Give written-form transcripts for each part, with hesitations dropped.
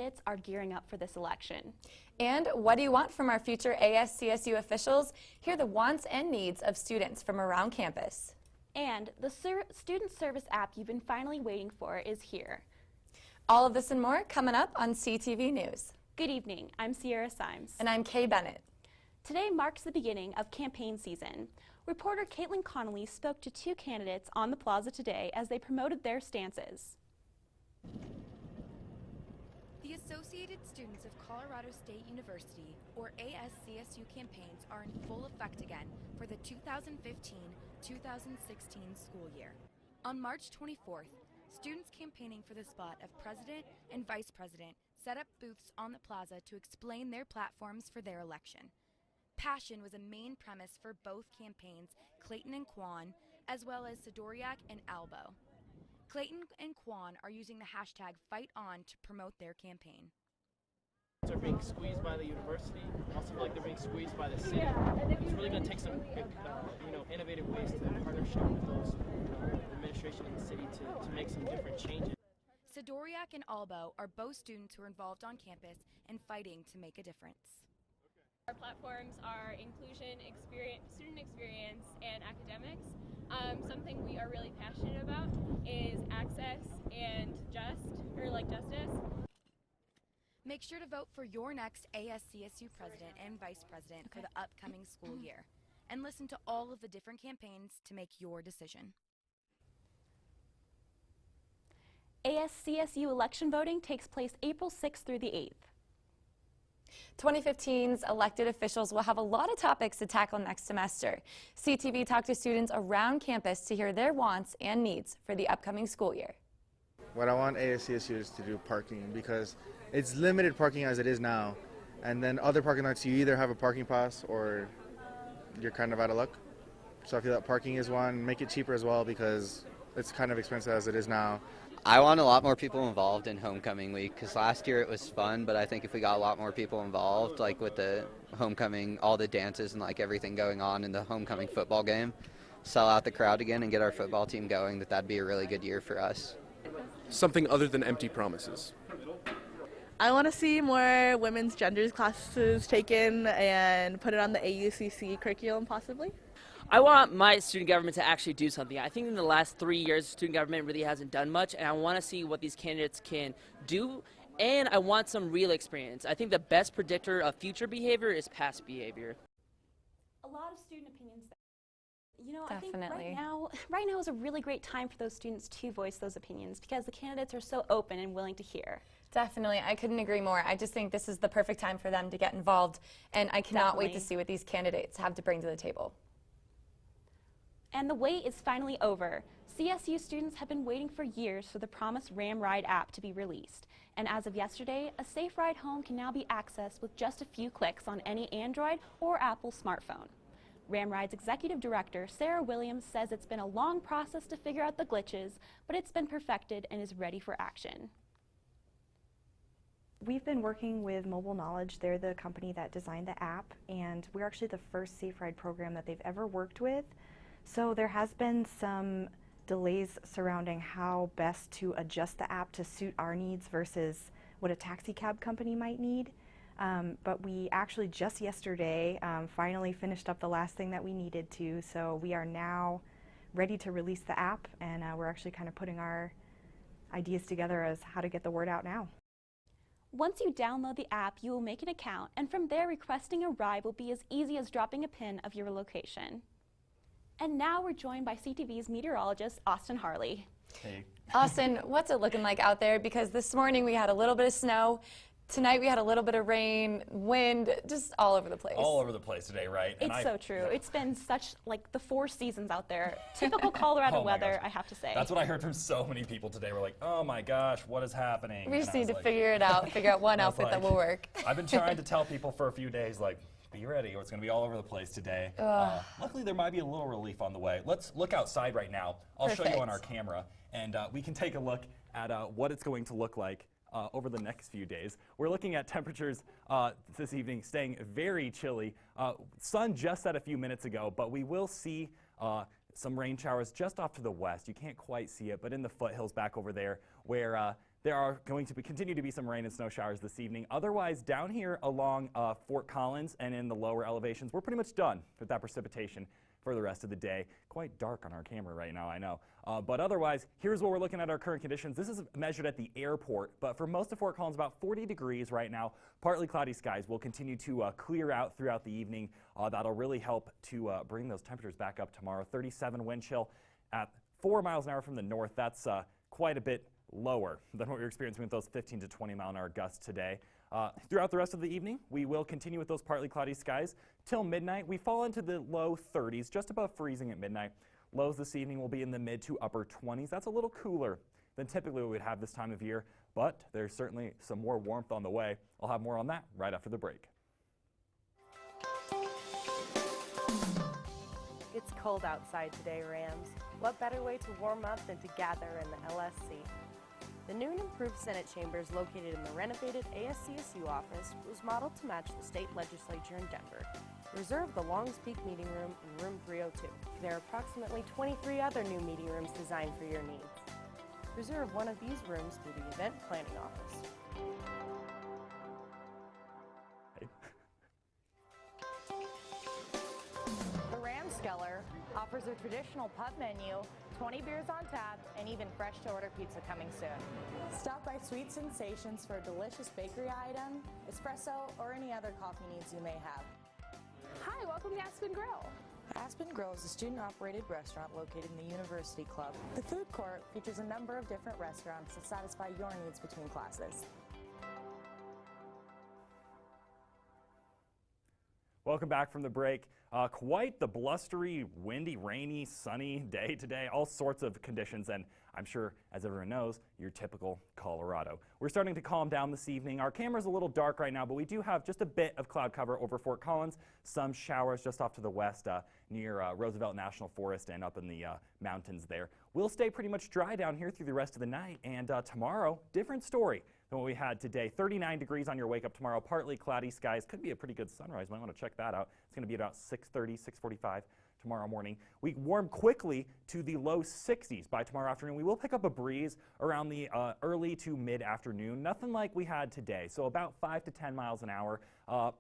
candidates are gearing up for this election. And what do you want from our future ASCSU officials? Hear the wants and needs of students from around campus. And the student service app you've been finally waiting for is here. All of this and more coming up on CTV News. Good evening, I'm Sierra Symes. And I'm Kay Bennett. Today marks the beginning of campaign season. Reporter Caitlin Connolly spoke to two candidates on the plaza today as they promoted their stances. The Associated Students of Colorado State University, or ASCSU, campaigns are in full effect again for the 2015-2016 school year. On March 24th, students campaigning for the spot of president and vice president set up booths on the plaza to explain their platforms for their election. Passion was a main premise for both campaigns, Clayton and Quan, as well as Sidoriak and Albo. Clayton and Quan are using the hashtag #FightOn to promote their campaign. Are being squeezed by the university. I also feel like they're being squeezed by the city. It's really going to take some innovative ways to partnership with those administration in the city to make some different changes. Sidoriak and Albo are both students who are involved on campus and fighting to make a difference. Our platforms are inclusion, student experience, and academics. Something we are really passionate about is access and justice. Make sure to vote for your next ASCSU president and vice president for the upcoming school year, and listen to all of the different campaigns to make your decision. ASCSU election voting takes place April 6th through the 8th. 2015's elected officials will have a lot of topics to tackle next semester. CTV talked to students around campus to hear their wants and needs for the upcoming school year. What I want ASCSU is to do parking, because it's limited parking as it is now, and then other parking lots you either have a parking pass or you're kind of out of luck. So I feel that parking is one. Make it cheaper as well, because it's kind of expensive as it is now. I want a lot more people involved in homecoming week, because last year it was fun, but I think if we got a lot more people involved, like with the homecoming, all the dances and like everything going on in the homecoming football game, sell out the crowd again and get our football team going, that'd be a really good year for us. Something other than empty promises. I want to see more women's genders classes taken and put it on the AUCC curriculum possibly. I want my student government to actually do something. I think in the last 3 years, student government really hasn't done much, and I want to see what these candidates can do, and I want some real experience. I think the best predictor of future behavior is past behavior. A lot of student opinions. You know, Definitely. I think right now is a really great time for those students to voice those opinions because the candidates are so open and willing to hear. Definitely. I couldn't agree more. I just think this is the perfect time for them to get involved, and I cannot wait to see what these candidates have to bring to the table. And the wait is finally over. CSU students have been waiting for years for the promised Ram Ride app to be released. And as of yesterday, a safe ride home can now be accessed with just a few clicks on any Android or Apple smartphone. Ram Ride's executive director, Sarah Williams, says it's been a long process to figure out the glitches, but it's been perfected and is ready for action. We've been working with Mobile Knowledge. They're the company that designed the app, and we're actually the first safe ride program that they've ever worked with. So there has been some delays surrounding how best to adjust the app to suit our needs versus what a taxi cab company might need. But we actually just yesterday finally finished up the last thing that we needed to. So we are now ready to release the app, and we're actually kind of putting our ideas together as how to get the word out now. Once you download the app, you will make an account, and from there requesting a ride will be as easy as dropping a pin of your location. And now we're joined by CTV's meteorologist, Austin Harley. Hey. Austin, what's it looking like out there? Because this morning we had a little bit of snow. Tonight we had a little bit of rain, wind, just all over the place. All over the place today, right? It's so true. Yeah. It's been such, like, the 4 seasons out there. Typical Colorado weather, I have to say. That's what I heard from so many people today. We're like, oh my gosh, what is happening? We just need to figure it out, figure out one outfit that will work. I've been trying to tell people for a few days, like, be ready, or it's going to be all over the place today. Luckily, there might be a little relief on the way. Let's look outside right now. I'll show you on our camera, and we can take a look at what it's going to look like over the next few days. We're looking at temperatures this evening staying very chilly. Sun just set a few minutes ago, but we will see some rain showers just off to the west. You can't quite see it, but in the foothills back over there where There are going to continue to be some rain and snow showers this evening. Otherwise, down here along Fort Collins and in the lower elevations, we're pretty much done with that precipitation for the rest of the day. Quite dark on our camera right now, I know. But otherwise, here's what we're looking at our current conditions. This is measured at the airport, but for most of Fort Collins, about 40 degrees right now. Partly cloudy skies will continue to clear out throughout the evening. That'll really help to bring those temperatures back up tomorrow. 37 wind chill at 4 miles an hour from the north. That's quite a bit lower than what we're experiencing with those 15 to 20 mile an hour gusts today. Throughout the rest of the evening, we will continue with those partly cloudy skies till midnight. We fall into the low 30s, just above freezing at midnight. Lows this evening will be in the mid to upper 20s. That's a little cooler than typically we would have this time of year, but there's certainly some more warmth on the way. I'll have more on that right after the break. It's cold outside today, Rams. What better way to warm up than to gather in the LSC? The new and improved Senate chambers located in the renovated ASCSU office was modeled to match the state legislature in Denver. Reserve the Longs Peak Meeting Room in room 302. There are approximately 23 other new meeting rooms designed for your needs. Reserve one of these rooms through the event planning office. The Ramskeller offers a traditional pub menu, 20 beers on tap, and even fresh-to-order pizza coming soon. Stop by Sweet Sensations for a delicious bakery item, espresso, or any other coffee needs you may have. Hi, welcome to Aspen Grill. Aspen Grill is a student-operated restaurant located in the University Club. The food court features a number of different restaurants to satisfy your needs between classes. Welcome back from the break. Quite the blustery, windy, rainy, sunny day today. All sorts of conditions, and I'm sure, as everyone knows, your typical Colorado. We're starting to calm down this evening. Our camera's a little dark right now, but we do have just a bit of cloud cover over Fort Collins. Some showers just off to the west near Roosevelt National Forest and up in the mountains there. We'll stay pretty much dry down here through the rest of the night, and tomorrow, different story than what we had today. 39 degrees on your wake up tomorrow, partly cloudy skies. Could be a pretty good sunrise. Might want to check that out. It's going to be about 6:30, 6:45 tomorrow morning. We warm quickly to the low 60s by tomorrow afternoon. We will pick up a breeze around the early to mid-afternoon. Nothing like we had today, so about 5 to 10 miles an hour.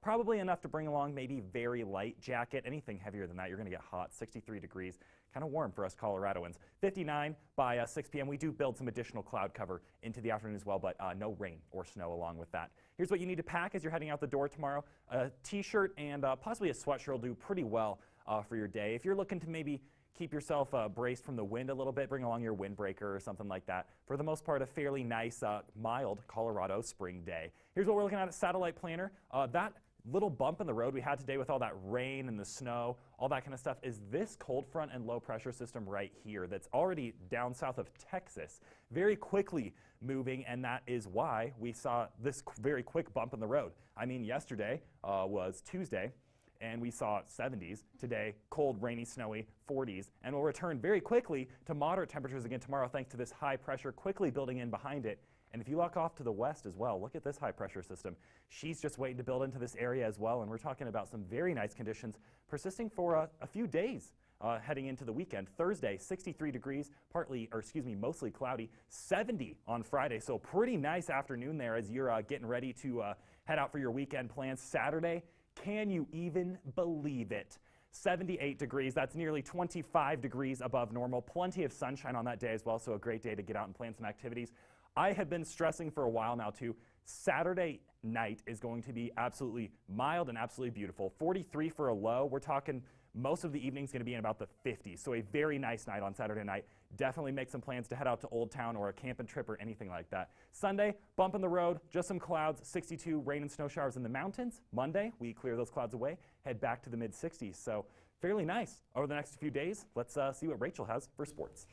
Probably enough to bring along maybe very light jacket. Anything heavier than that, you're going to get hot. 63 degrees. Kind of warm for us Coloradoans. 59 by 6 p.m. We do build some additional cloud cover into the afternoon as well, but no rain or snow along with that. Here's what you need to pack as you're heading out the door tomorrow. A t-shirt and possibly a sweatshirt will do pretty well for your day. If you're looking to maybe keep yourself braced from the wind a little bit, bring along your windbreaker or something like that. For the most part, a fairly nice, mild Colorado spring day. Here's what we're looking at Satellite Planner. That little bump in the road we had today with all that rain and the snow, all that kind of stuff, is this cold front and low pressure system right here that's already down south of Texas, very quickly moving, and that is why we saw this very quick bump in the road. I mean, yesterday was Tuesday, and we saw 70s. Today, cold, rainy, snowy, 40s, and we'll return very quickly to moderate temperatures again tomorrow thanks to this high pressure quickly building in behind it. And if you look off to the west as well, look at this high pressure system. She's just waiting to build into this area as well, and we're talking about some very nice conditions persisting for a few days heading into the weekend. Thursday, 63 degrees, mostly cloudy, 70 on Friday, so pretty nice afternoon there as you're getting ready to head out for your weekend plans. Saturday, can you even believe it? 78 degrees, that's nearly 25 degrees above normal. Plenty of sunshine on that day as well, so a great day to get out and plan some activities. I have been stressing for a while now too. Saturday night is going to be absolutely mild and absolutely beautiful. 43 for a low. We're talking most of the evening's going to be in about the 50s. So a very nice night on Saturday night. Definitely make some plans to head out to Old Town or a camping trip or anything like that. Sunday, bump in the road, just some clouds, 62, rain and snow showers in the mountains. Monday, we clear those clouds away, head back to the mid 60s. So fairly nice over the next few days. Let's see what Rachel has for sports.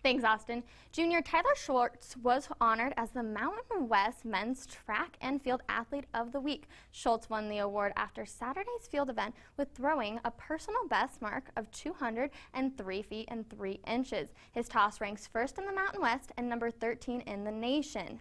Thanks, Austin. Junior Tyler Schultz was honored as the Mountain West Men's Track and Field Athlete of the Week. Schultz won the award after Saturday's field event with throwing a personal best mark of 203 feet and 3 inches. His toss ranks first in the Mountain West and number 13 in the nation.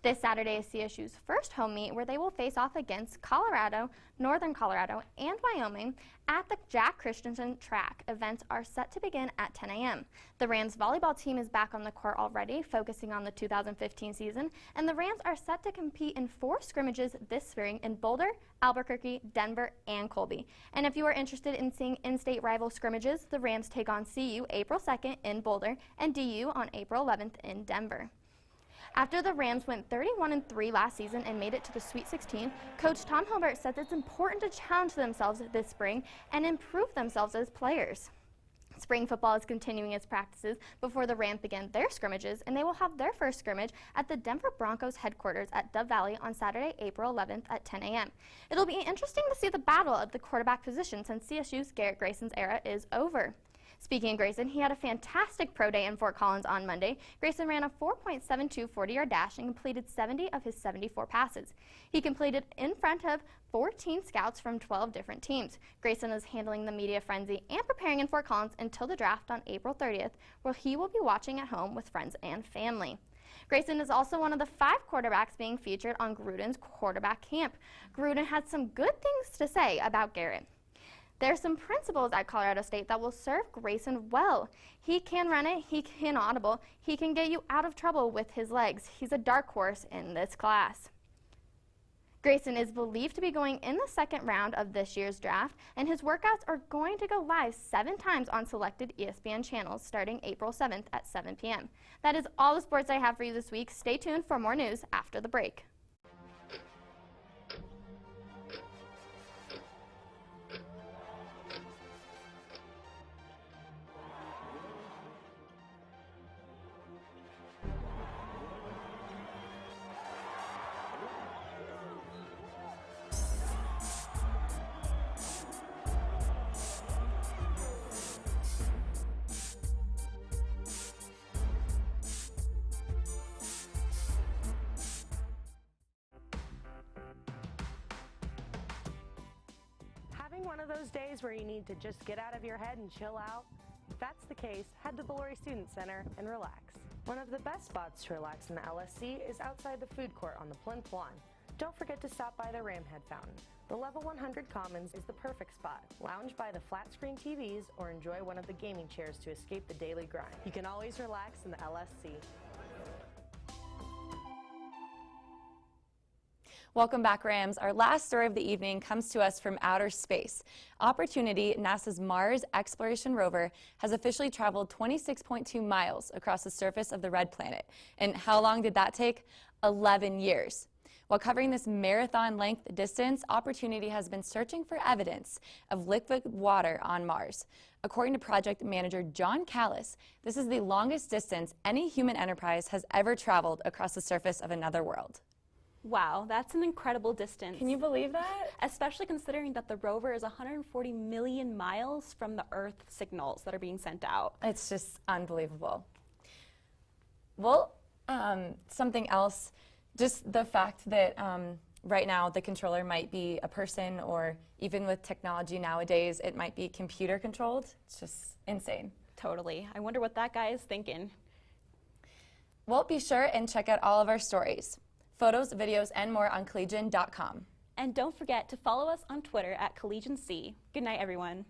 This Saturday is CSU's first home meet where they will face off against Colorado, Northern Colorado, and Wyoming at the Jack Christensen track. Events are set to begin at 10 a.m. The Rams volleyball team is back on the court already, focusing on the 2015 season, and the Rams are set to compete in 4 scrimmages this spring in Boulder, Albuquerque, Denver, and Colby. And if you are interested in seeing in-state rival scrimmages, the Rams take on CU April 2nd in Boulder and DU on April 11th in Denver. After the Rams went 31-3 last season and made it to the Sweet 16, Coach Tom Hilbert says it's important to challenge themselves this spring and improve themselves as players. Spring football is continuing its practices before the Rams begin their scrimmages, and they will have their first scrimmage at the Denver Broncos headquarters at Dove Valley on Saturday, April 11th at 10 a.m. It'll be interesting to see the battle of the quarterback position since CSU's Garrett Grayson's era is over. Speaking of Grayson, he had a fantastic pro day in Fort Collins on Monday. Grayson ran a 4.72 40-yard dash and completed 70 of his 74 passes. He completed in front of 14 scouts from 12 different teams. Grayson is handling the media frenzy and preparing in Fort Collins until the draft on April 30th, where he will be watching at home with friends and family. Grayson is also one of the 5 quarterbacks being featured on Gruden's quarterback camp. Gruden had some good things to say about Garrett. There's some principles at Colorado State that will serve Grayson well. He can run it, he can audible, he can get you out of trouble with his legs. He's a dark horse in this class. Grayson is believed to be going in the 2nd round of this year's draft, and his workouts are going to go live 7 times on selected ESPN channels starting April 7th at 7 p.m. That is all the sports I have for you this week. Stay tuned for more news after the break. Having one of those days where you need to just get out of your head and chill out? If that's the case, head to the Lori Student Center and relax. One of the best spots to relax in the LSC is outside the food court on the plinth lawn. Don't forget to stop by the Ramhead Fountain. The Level 100 Commons is the perfect spot. Lounge by the flat screen TVs or enjoy one of the gaming chairs to escape the daily grind. You can always relax in the LSC. Welcome back, Rams. Our last story of the evening comes to us from outer space. Opportunity, NASA's Mars exploration rover, has officially traveled 26.2 miles across the surface of the red planet. And how long did that take? 11 years. While covering this marathon-length distance, Opportunity has been searching for evidence of liquid water on Mars. According to project manager John Callis, this is the longest distance any human enterprise has ever traveled across the surface of another world. Wow, that's an incredible distance. Can you believe that? Especially considering that the rover is 140 million miles from the Earth signals that are being sent out. It's just unbelievable. Well, something else, just the fact that right now the controller might be a person, or even with technology nowadays, it might be computer controlled. It's just insane. Totally. I wonder what that guy is thinking. Well, be sure and check out all of our stories. Photos, videos, and more on collegian.com. And don't forget to follow us on Twitter at CollegianC. Good night, everyone.